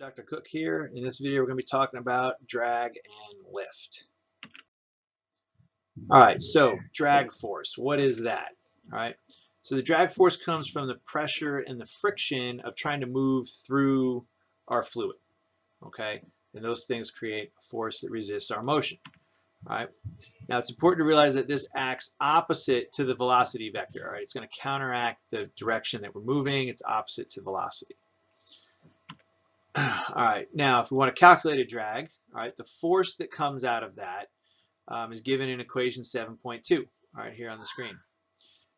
Dr. Cook here. In this video, we're going to be talking about drag and lift. All right, so drag force, what is that? All right, so the drag force comes from the pressure and the friction of trying to move through our fluid, okay? And those things create a force that resists our motion, all right? Now, it's important to realize that this acts opposite to the velocity vector, all right? It's going to counteract the direction that we're moving. It's opposite to velocity. All right, now if we want to calculate a drag, all right, the force that comes out of that is given in equation 7.2, all right, here on the screen.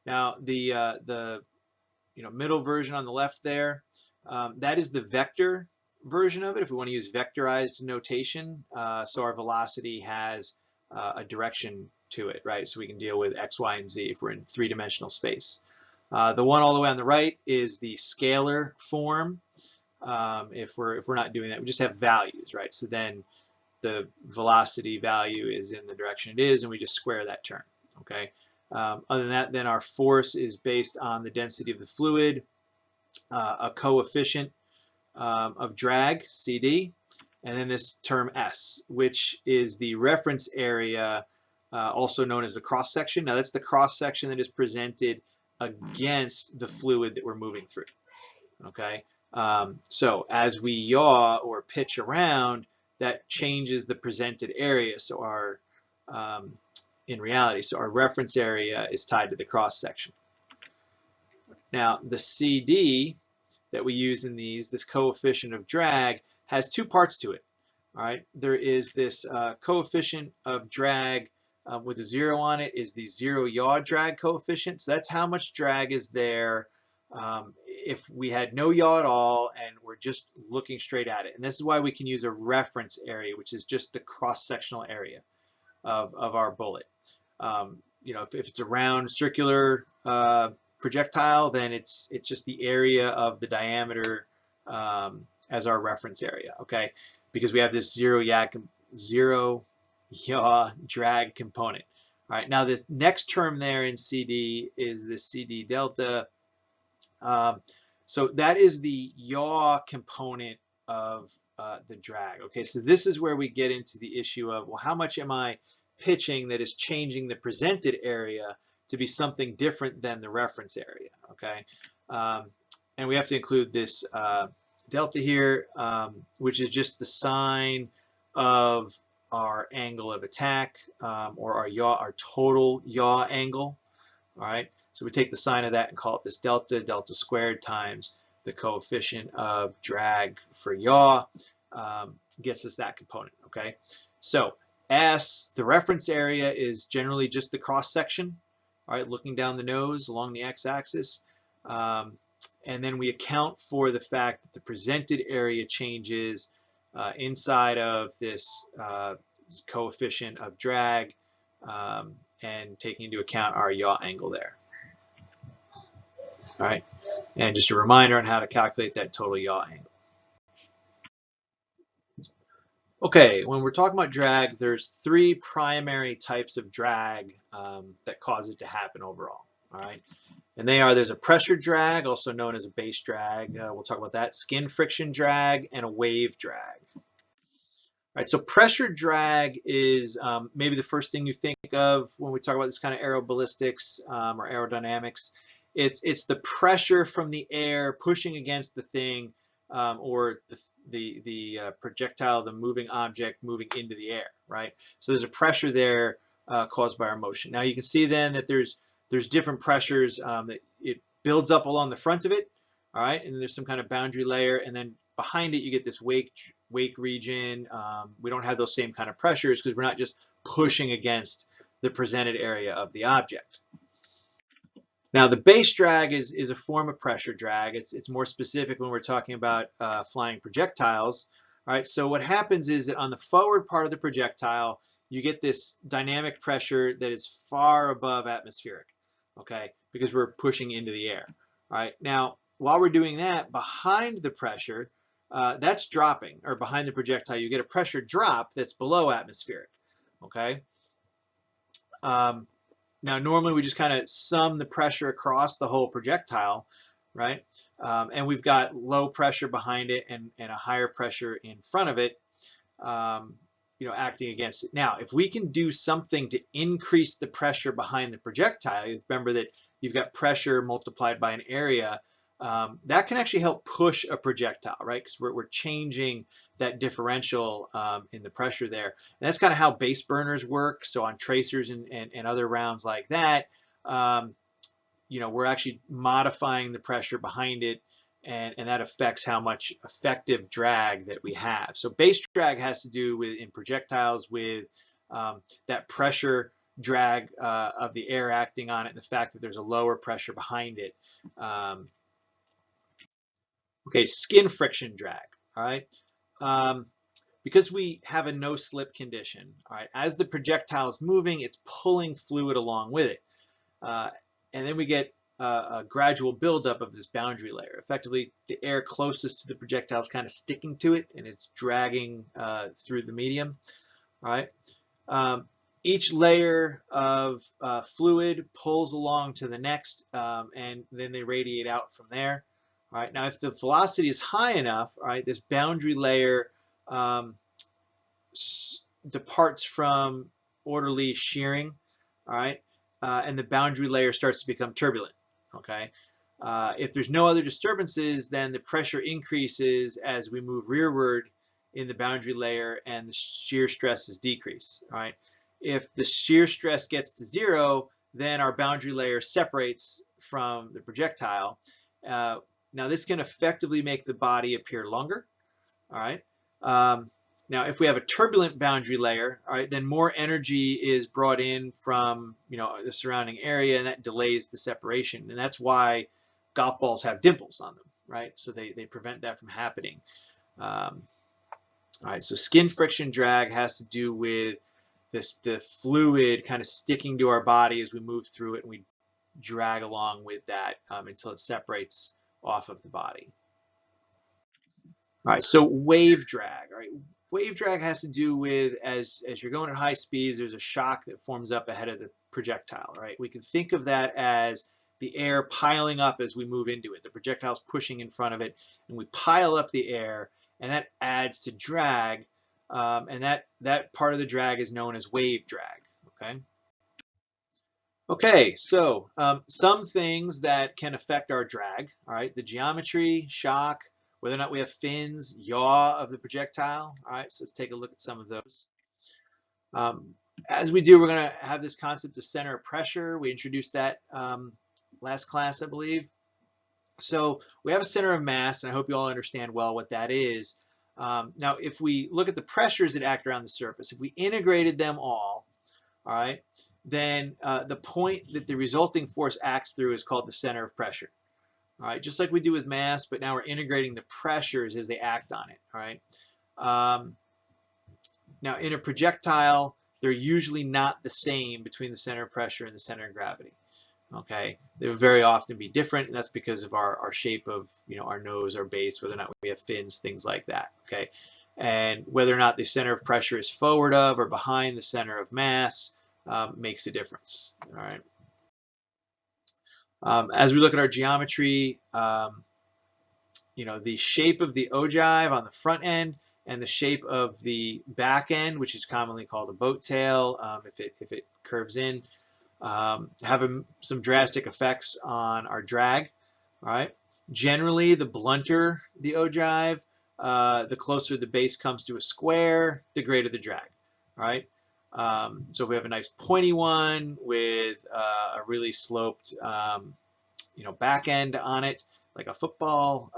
Now the middle version on the left there, that is the vector version of it. If we want to use vectorized notation, so our velocity has a direction to it, right? So we can deal with x, y, and z if we're in three-dimensional space. The one all the way on the right is the scalar form. If we're not doing that, we just have values, right? So then the velocity value is in the direction it is, and we just square that term, okay? Other than that, then our force is based on the density of the fluid, a coefficient of drag, CD, and then this term S, which is the reference area, also known as the cross-section. Now, that's the cross-section that is presented against the fluid that we're moving through, okay? So as we yaw or pitch around, that changes the presented area. So our, in reality, so our reference area is tied to the cross section. Now the CD that we use in these, this coefficient of drag, has two parts to it. All right, there is this coefficient of drag with a 0 on it is the zero yaw drag coefficient. So that's how much drag is there if we had no yaw at all and we're just looking straight at it. And this is why we can use a reference area, which is just the cross-sectional area of our bullet. If it's a round circular projectile, then it's just the area of the diameter as our reference area, okay? Because we have this zero yaw drag component. All right, now the next term there in CD is the CD delta. So that is the yaw component of the drag. Okay, so this is where we get into the issue of, well, how much am I pitching that is changing the presented area to be something different than the reference area, okay? And we have to include this delta here, which is just the sign of our angle of attack, or our total yaw angle, all right? So we take the sign of that and call it this delta squared times the coefficient of drag for yaw, gets us that component, okay? So S, the reference area, is generally just the cross section, all right, looking down the nose along the x-axis. And then we account for the fact that the presented area changes inside of this coefficient of drag, and taking into account our yaw angle there. All right, and just a reminder on how to calculate that total yaw angle. Okay, when we're talking about drag, there's three primary types of drag that cause it to happen overall. All right, and there's a pressure drag, also known as a base drag. We'll talk about that. Skin friction drag and a wave drag. All right, so pressure drag is maybe the first thing you think of when we talk about this kind of aeroballistics or aerodynamics. It's the pressure from the air pushing against the thing, or the projectile, the moving object moving into the air, right? So there's a pressure there caused by our motion. Now you can see then that there's different pressures that it builds up along the front of it, all right? And there's some kind of boundary layer, and then behind it you get this wake region. We don't have those same kind of pressures because we're not just pushing against the presented area of the object. Now the base drag is a form of pressure drag. It's more specific when we're talking about flying projectiles. All right, so what happens is that on the forward part of the projectile, you get this dynamic pressure that is far above atmospheric, okay, because we're pushing into the air. All right, now while we're doing that, behind the pressure, that's dropping, or behind the projectile, you get a pressure drop that's below atmospheric, okay? Now, normally we just kind of sum the pressure across the whole projectile, right? And we've got low pressure behind it and a higher pressure in front of it, acting against it. Now, if we can do something to increase the pressure behind the projectile, remember that you've got pressure multiplied by an area, that can actually help push a projectile, right? Because we're changing that differential in the pressure there. And that's kind of how base burners work. So on tracers and other rounds like that, we're actually modifying the pressure behind it, and that affects how much effective drag that we have. So base drag has to do with, in projectiles, with that pressure drag of the air acting on it, and the fact that there's a lower pressure behind it. Okay, skin friction drag, all right? Because we have a no-slip condition, all right, as the projectile is moving, it's pulling fluid along with it. And then we get a gradual buildup of this boundary layer. Effectively, the air closest to the projectile is kind of sticking to it, and it's dragging through the medium, all right? Each layer of fluid pulls along to the next, and then they radiate out from there. All right, now if the velocity is high enough, all right, this boundary layer departs from orderly shearing, all right, and the boundary layer starts to become turbulent, okay? If there's no other disturbances, then the pressure increases as we move rearward in the boundary layer and the shear stress is decreased, all right? If the shear stress gets to zero, then our boundary layer separates from the projectile. Now this can effectively make the body appear longer, all right? Now if we have a turbulent boundary layer, all right, then more energy is brought in from the surrounding area, and that delays the separation. And that's why golf balls have dimples on them, right? So they prevent that from happening. All right, so skin friction drag has to do with the fluid kind of sticking to our body as we move through it, and we drag along with that until it separates off of the body. All right, so wave drag. All right, wave drag has to do with as you're going at high speeds, there's a shock that forms up ahead of the projectile. All right, we can think of that as the air piling up as we move into it. The projectile's pushing in front of it, and we pile up the air, and that adds to drag, and that part of the drag is known as wave drag. Okay. Okay, so some things that can affect our drag, all right, the geometry, shock, whether or not we have fins, yaw of the projectile, all right, so let's take a look at some of those. As we do, we're going to have this concept of center of pressure. We introduced that last class, I believe. So we have a center of mass, and I hope you all understand well what that is. Now, if we look at the pressures that act around the surface, if we integrated them all right, then the point that the resulting force acts through is called the center of pressure. All right, just like we do with mass, but now we're integrating the pressures as they act on it. All right. Now, in a projectile, they're usually not the same between the center of pressure and the center of gravity. Okay, they will very often be different, and that's because of our shape of our nose, our base, whether or not we have fins, things like that. Okay, and whether or not the center of pressure is forward of or behind the center of mass makes a difference. All right. As we look at our geometry, the shape of the ogive on the front end and the shape of the back end, which is commonly called a boat tail, if it curves in, have some drastic effects on our drag. All right. Generally, the blunter the ogive, the closer the base comes to a square, the greater the drag. All right. So if we have a nice pointy one with a really sloped, back end on it, like a football,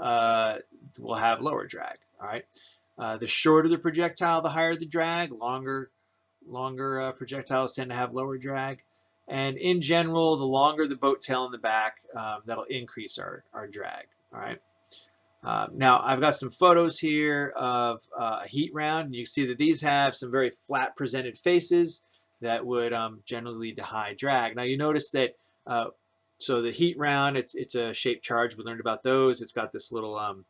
we'll have lower drag. All right. The shorter the projectile, the higher the drag. Longer projectiles tend to have lower drag. And in general, the longer the boat tail in the back, that'll increase our drag. All right. Now I've got some photos here of a heat round, and you can see that these have some very flat presented faces that would generally lead to high drag. Now you notice that so the heat round, it's a shaped charge. We learned about those. It's got this little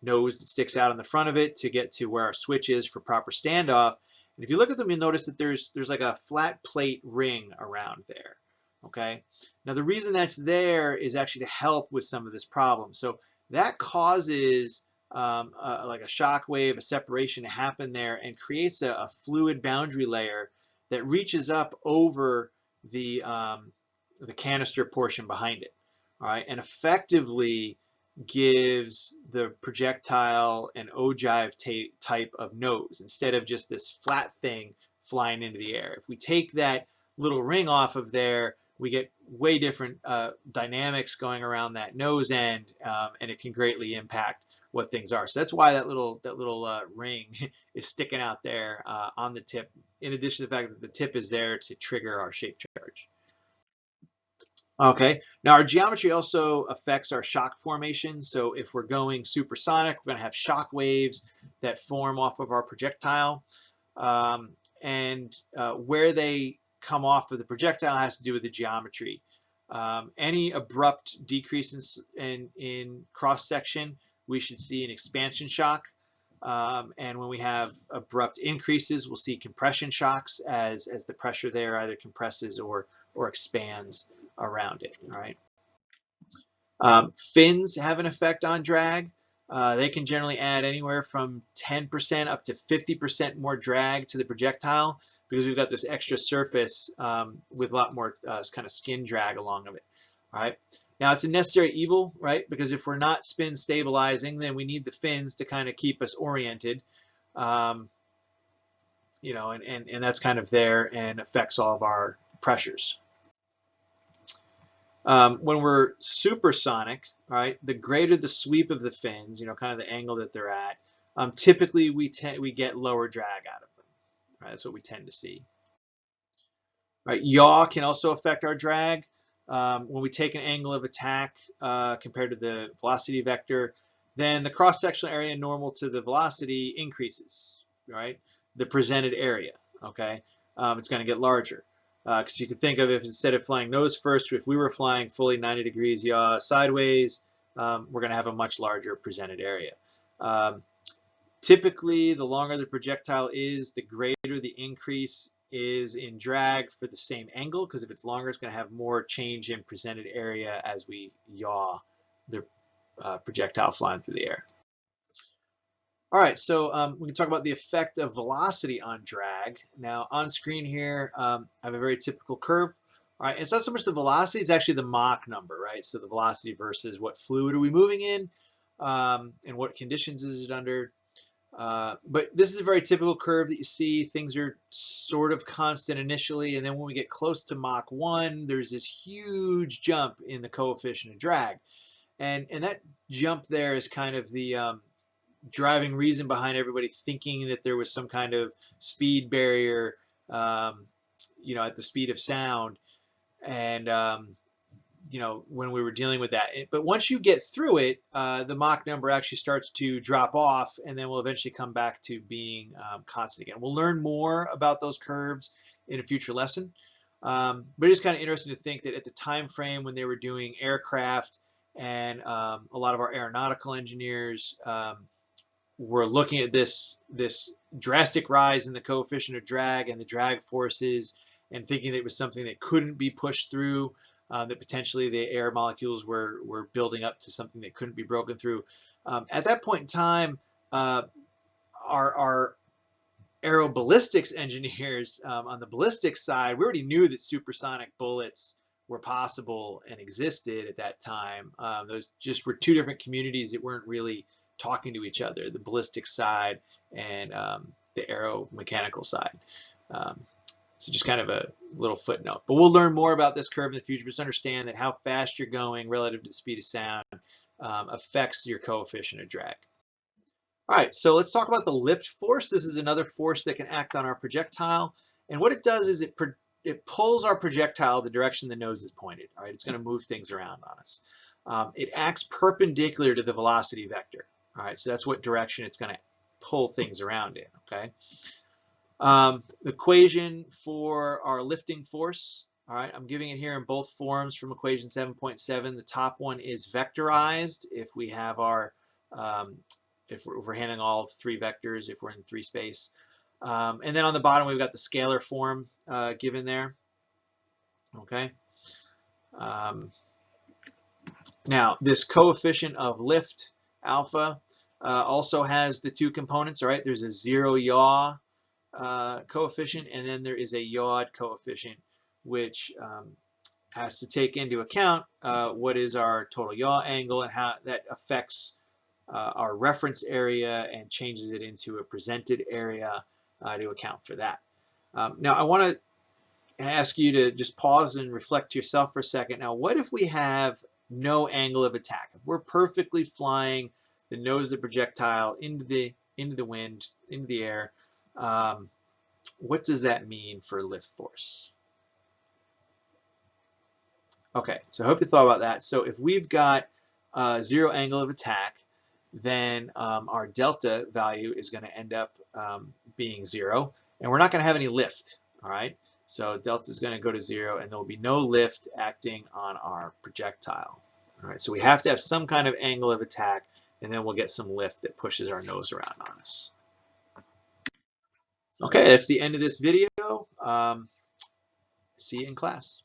nose that sticks out on the front of it to get to where our switch is for proper standoff. And if you look at them, you'll notice that there's like a flat plate ring around there. Okay. Now the reason that's there is actually to help with some of this problem. So that causes like a shock wave, a separation to happen there, and creates a fluid boundary layer that reaches up over the canister portion behind it. All right, and effectively gives the projectile an ogive type of nose instead of just this flat thing flying into the air. If we take that little ring off of there, we get way different dynamics going around that nose end, and it can greatly impact what things are. So that's why that little ring is sticking out there on the tip, in addition to the fact that the tip is there to trigger our shape charge. Okay, now our geometry also affects our shock formation. So if we're going supersonic, we're going to have shock waves that form off of our projectile. And where they come off of the projectile has to do with the geometry. Any abrupt decrease in cross section, we should see an expansion shock. And when we have abrupt increases, we'll see compression shocks as the pressure there either compresses or expands around it. All right. Fins have an effect on drag. They can generally add anywhere from 10% up to 50% more drag to the projectile because we've got this extra surface with a lot more kind of skin drag along of it. All right. Now it's a necessary evil, right? Because if we're not spin stabilizing, then we need the fins to kind of keep us oriented. You know, and that's kind of there and affects all of our pressures. When we're supersonic, right, the greater the sweep of the fins, you know, kind of the angle that they're at, typically we get lower drag out of them. Right? That's what we tend to see. Right? Yaw can also affect our drag. When we take an angle of attack compared to the velocity vector, then the cross-sectional area normal to the velocity increases, right? The presented area, okay? It's going to get larger. Because you could think of if instead of flying nose first, if we were flying fully 90 degrees yaw sideways, we're going to have a much larger presented area. Typically, the longer the projectile is, the greater the increase is in drag for the same angle, because if it's longer, it's going to have more change in presented area as we yaw the projectile flying through the air. All right, so we can talk about the effect of velocity on drag. Now, on screen here, I have a very typical curve. All right, it's not so much the velocity, it's actually the Mach number, right? So the velocity versus what fluid are we moving in, and what conditions is it under. But this is a very typical curve that you see. Things are sort of constant initially, and then when we get close to Mach 1, there's this huge jump in the coefficient of drag. And that jump there is kind of the driving reason behind everybody thinking that there was some kind of speed barrier, you know, at the speed of sound, and you know, when we were dealing with that. But once you get through it, the Mach number actually starts to drop off, and then we'll eventually come back to being constant again. We'll learn more about those curves in a future lesson, but it's kind of interesting to think that at the time frame when they were doing aircraft, and a lot of our aeronautical engineers we're looking at this drastic rise in the coefficient of drag and the drag forces, and thinking that it was something that couldn't be pushed through, that potentially the air molecules were building up to something that couldn't be broken through. At that point in time, our aeroballistics engineers on the ballistics side, we already knew that supersonic bullets were possible and existed at that time. Those just were two different communities that weren't really talking to each other, the ballistic side and the aeromechanical side. So just kind of a little footnote. But we'll learn more about this curve in the future. Just understand that how fast you're going relative to the speed of sound affects your coefficient of drag. All right, so let's talk about the lift force. This is another force that can act on our projectile. And what it does is it pulls our projectile the direction the nose is pointed. All right, it's going to move things around on us. It acts perpendicular to the velocity vector. All right, so that's what direction it's going to pull things around in, okay? The equation for our lifting force, all right, I'm giving it here in both forms from equation 7.7. The top one is vectorized if we have our, if we're handling all three vectors, if we're in three space. And then on the bottom, we've got the scalar form given there, okay? Now, this coefficient of lift, alpha, also has the two components, all right? There's a zero yaw coefficient, and then there is a yawed coefficient, which has to take into account what is our total yaw angle and how that affects our reference area and changes it into a presented area to account for that. Now, I want to ask you to just pause and reflect to yourself for a second. Now, what if we have no angle of attack? If we're perfectly flying the nose of the projectile into the wind, into the air, what does that mean for lift force? Okay, so I hope you thought about that. So if we've got zero angle of attack, then our delta value is going to end up being 0, and we're not going to have any lift, all right? So delta is going to go to 0, and there will be no lift acting on our projectile. All right, so we have to have some kind of angle of attack, and then we'll get some lift that pushes our nose around on us. Okay, that's the end of this video. See you in class.